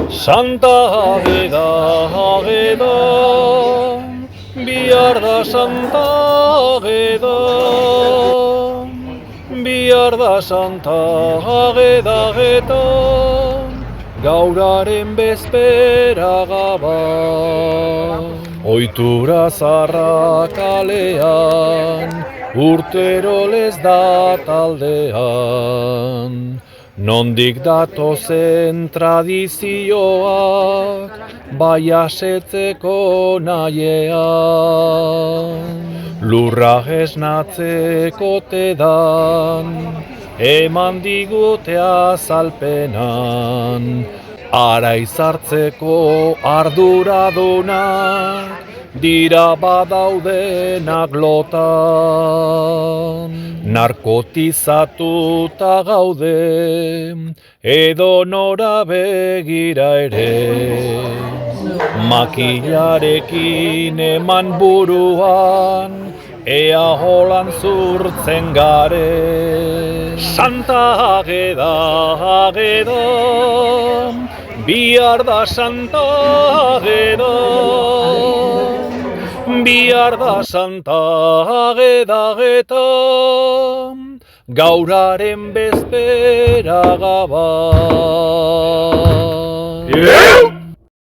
Santa Ageda, Ageda, bihar da Santa Ageda, bihar da Santa Ageda eta gauraren bezpera gaban. Ohitura zarra kalean, urtero lez da taldean. Nondik datozen tradizioak, bai asetzeko nahiean. Lurra esnatzeko tedan, eman digute azalpenan. Araiz hartzeko arduradunak, dira badaudenak lotan. Narkotizatuta gaude, edo nora begira ere. Makilarekin eman buruan, ea holan zurtzen gare. Santa Ageda, Ageda, bihar da Santa Ageda, bihar da Santa Ageda eta gauraren bezpera gaban.